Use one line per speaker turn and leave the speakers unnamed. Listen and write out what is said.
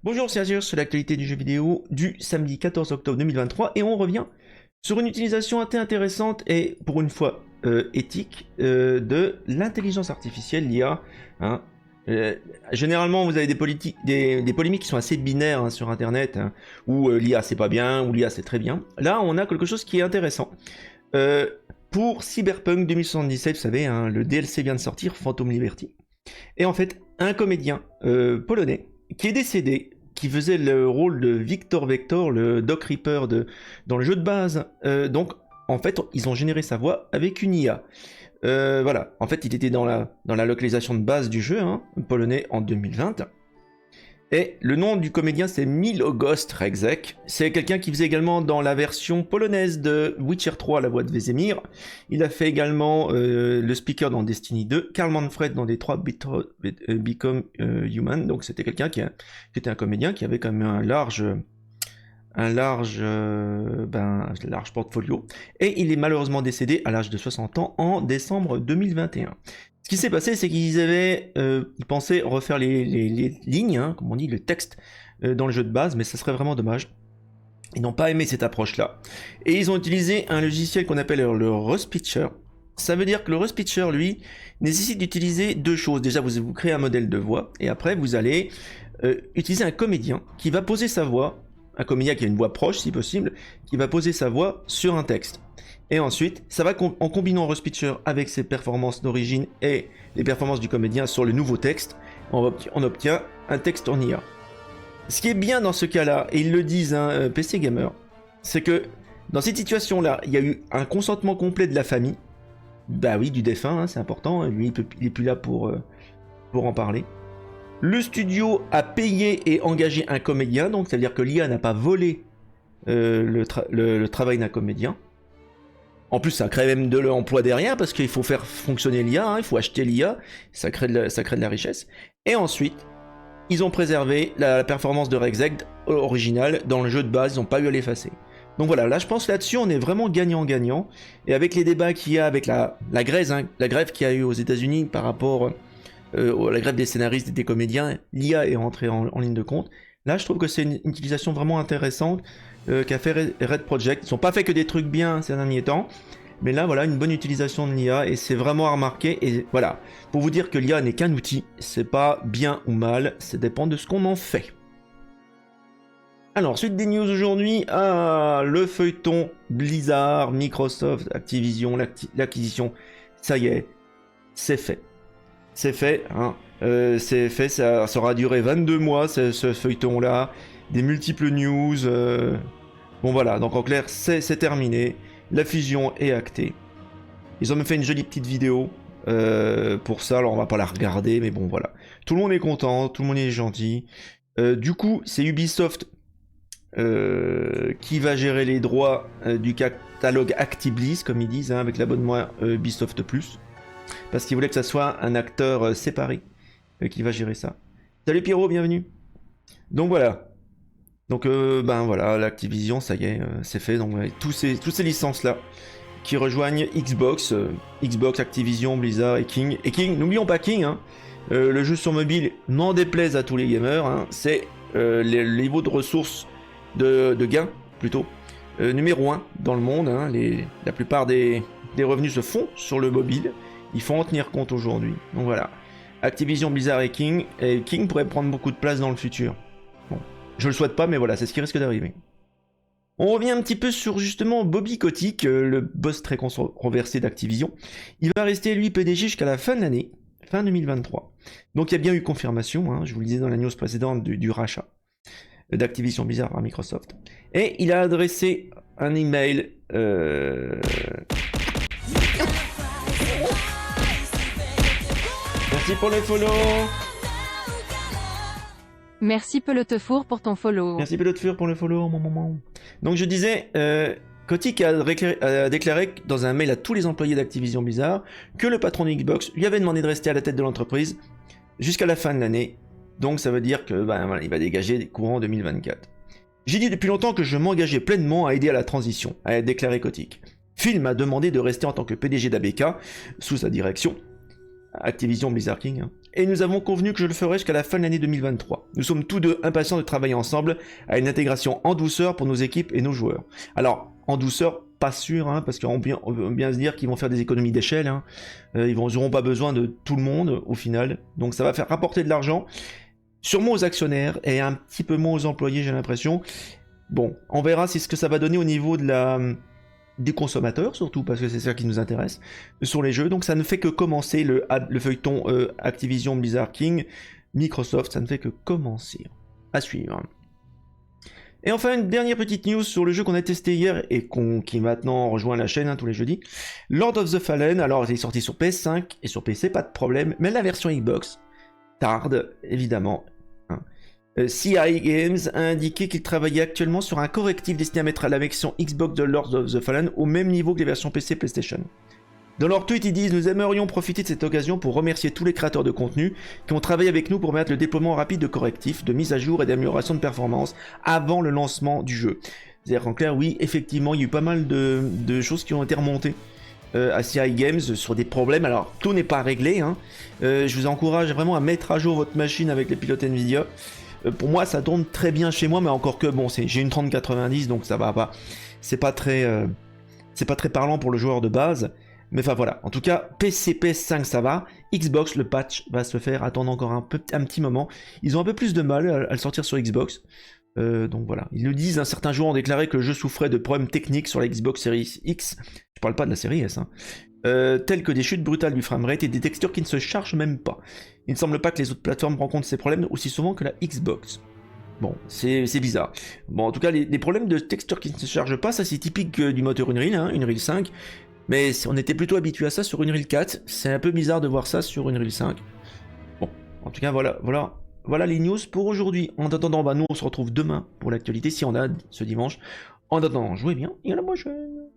Bonjour, c'est Azure sur l'actualité du jeu vidéo du samedi 14 octobre 2023 et on revient sur une utilisation assez intéressante et pour une fois éthique de l'intelligence artificielle, l'IA. Hein. Généralement, vous avez des polémiques qui sont assez binaires hein, sur Internet, hein, où l'IA c'est pas bien, ou l'IA c'est très bien. Là, on a quelque chose qui est intéressant. Pour Cyberpunk 2077, vous savez, hein, le DLC vient de sortir, Phantom Liberty. Et en fait, un comédien polonais qui est décédé, qui faisait le rôle de Victor Vector, le Doc Reaper dans le jeu de base. Donc, en fait, ils ont généré sa voix avec une IA. Voilà, en fait, il était dans la localisation de base du jeu, hein, polonais, en 2020. Et le nom du comédien, c'est Milogost Rexek. C'est quelqu'un qui faisait également dans la version polonaise de Witcher 3, la voix de Vesemir. Il a fait également le speaker dans Destiny 2, Karl Manfred dans Detroit Become Human. Donc c'était quelqu'un qui était un comédien qui avait quand même un large portfolio. Et il est malheureusement décédé à l'âge de 60 ans en décembre 2021. Ce qui s'est passé, c'est ils pensaient refaire les lignes, hein, comme on dit, le texte dans le jeu de base, mais ça serait vraiment dommage. Ils n'ont pas aimé cette approche-là. Et ils ont utilisé un logiciel qu'on appelle le Rust Pitcher. Ça veut dire que le Rust Pitcher, lui, nécessite d'utiliser deux choses. Déjà, vous créez un modèle de voix, et après, vous allez utiliser un comédien qui va poser sa voix, un comédien qui a une voix proche, si possible, qui va poser sa voix sur un texte. Et ensuite, ça va en combinant Rust Pitcher avec ses performances d'origine et les performances du comédien sur le nouveau texte, on obtient un texte en IA. Ce qui est bien dans ce cas-là, et ils le disent, hein, PC Gamer, c'est que dans cette situation-là, il y a eu un consentement complet de la famille. Bah oui, du défunt, hein, c'est important, lui il est plus là pour en parler. Le studio a payé et engagé un comédien, donc ça veut dire que l'IA n'a pas volé le travail d'un comédien. En plus, ça crée même de l'emploi derrière, parce qu'il faut faire fonctionner l'IA, hein, il faut acheter l'IA, ça crée de la richesse. Et ensuite, ils ont préservé la performance de Rexek originale dans le jeu de base, ils n'ont pas eu à l'effacer. Donc voilà, là je pense là-dessus, on est vraiment gagnant-gagnant. Et avec les débats qu'il y a, avec la grève qu'il y a eu aux États-Unis par rapport à la grève des scénaristes et des comédiens, l'IA est rentrée en ligne de compte. Là, je trouve que c'est une utilisation vraiment intéressante qu'a fait Red Project. Ils n'ont pas fait que des trucs bien ces derniers temps, mais là, voilà, une bonne utilisation de l'IA et c'est vraiment à remarquer. Et voilà, pour vous dire que l'IA n'est qu'un outil, c'est pas bien ou mal, ça dépend de ce qu'on en fait. Alors, suite des news aujourd'hui, le feuilleton Blizzard, Microsoft, Activision, l'acquisition, ça y est, c'est fait. C'est fait, hein. C'est fait, ça aura duré 22 mois ce feuilleton-là, des multiples news. Bon voilà, donc en clair, c'est terminé. La fusion est actée. Ils ont même fait une jolie petite vidéo pour ça, alors on va pas la regarder, mais bon voilà. Tout le monde est content, tout le monde est gentil. Du coup, c'est Ubisoft qui va gérer les droits du catalogue ActiBliz, comme ils disent, hein, avec l'abonnement Ubisoft Plus. Parce qu'ils voulaient que ça soit un acteur séparé qui va gérer ça. Salut Pierrot, bienvenue. Donc voilà. Donc voilà, l'Activision, ça y est, c'est fait. Donc toutes ces licences-là qui rejoignent Xbox, Xbox, Activision, Blizzard et King. Et King, n'oublions pas King, hein, le jeu sur mobile, n'en déplaise à tous les gamers, hein, c'est le niveau de ressources de gains, plutôt, numéro 1 dans le monde. Hein, la plupart des revenus se font sur le mobile. Il faut en tenir compte aujourd'hui. Donc voilà. Activision, Blizzard et King. Et King pourrait prendre beaucoup de place dans le futur. Bon. Je le souhaite pas, mais voilà, c'est ce qui risque d'arriver. On revient un petit peu sur justement Bobby Kotick, le boss très controversé d'Activision. Il va rester lui PDG jusqu'à la fin de l'année, fin 2023. Donc il y a bien eu confirmation, hein, je vous le disais dans la news précédente, du rachat d'Activision Blizzard par Microsoft. Et il a adressé un email... Merci pour les follow.
Merci Pelotefour pour ton follow.
Merci Pelotefour pour le follow, mon moment. Donc je disais, Kotick a déclaré dans un mail à tous les employés d'Activision Blizzard que le patron de Xbox lui avait demandé de rester à la tête de l'entreprise jusqu'à la fin de l'année. Donc ça veut dire que voilà, il va dégager courant 2024. J'ai dit depuis longtemps que je m'engageais pleinement à aider à la transition, a déclaré Kotick. Phil m'a demandé de rester en tant que PDG d'ABK sous sa direction. Activision Blizzard King, hein. et nous avons convenu que je le ferai jusqu'à la fin de l'année 2023. Nous sommes tous deux impatients de travailler ensemble à une intégration en douceur pour nos équipes et nos joueurs. Alors, en douceur, pas sûr, hein, parce qu'on veut bien se dire qu'ils vont faire des économies d'échelle. Hein. Ils n'auront pas besoin de tout le monde au final, donc ça va faire rapporter de l'argent, sûrement aux actionnaires et un petit peu moins aux employés, j'ai l'impression. Bon, on verra ce que ça va donner au niveau des consommateurs, surtout parce que c'est ça qui nous intéresse, sur les jeux. Donc ça ne fait que commencer le feuilleton Activision Blizzard King, Microsoft, ça ne fait que commencer. À suivre. Et enfin, une dernière petite news sur le jeu qu'on a testé hier et qui maintenant rejoint la chaîne tous les jeudis. Lord of the Fallen, alors il est sorti sur PS5 et sur PC, pas de problème, mais la version Xbox tarde, évidemment. CI Games a indiqué qu'il travaillait actuellement sur un correctif destiné à mettre la version Xbox de Lord of the Fallen au même niveau que les versions PC et PlayStation. Dans leur tweet, ils disent « Nous aimerions profiter de cette occasion pour remercier tous les créateurs de contenu qui ont travaillé avec nous pour permettre le déploiement rapide de correctifs, de mise à jour et d'amélioration de performance avant le lancement du jeu. » C'est-à-dire qu'en clair, oui, effectivement, il y a eu pas mal de choses qui ont été remontées à CI Games sur des problèmes. Alors, tout n'est pas réglé. Hein. Je vous encourage vraiment à mettre à jour votre machine avec les pilotes Nvidia. Pour moi, ça tourne très bien chez moi, mais encore que, bon, j'ai une 3090, donc ça va pas. C'est pas très parlant pour le joueur de base. Mais enfin voilà, en tout cas, PC, PS5 ça va, Xbox, le patch va se faire attendre encore un petit moment. Ils ont un peu plus de mal à le sortir sur Xbox. Donc voilà, ils le disent, certains joueurs ont déclaré que le jeu souffrait de problèmes techniques sur la Xbox Series X, je parle pas de la série S, hein, tels que des chutes brutales du framerate et des textures qui ne se chargent même pas. Il ne semble pas que les autres plateformes rencontrent ces problèmes aussi souvent que la Xbox. Bon, c'est bizarre. Bon, en tout cas, les problèmes de textures qui ne se chargent pas, ça c'est typique du moteur Unreal, hein, Unreal 5. Mais on était plutôt habitué à ça sur Unreal 4, c'est un peu bizarre de voir ça sur Unreal 5. Bon, en tout cas, voilà les news pour aujourd'hui. En attendant, nous on se retrouve demain pour l'actualité, si on a ce dimanche. En attendant, jouez bien et à la prochaine.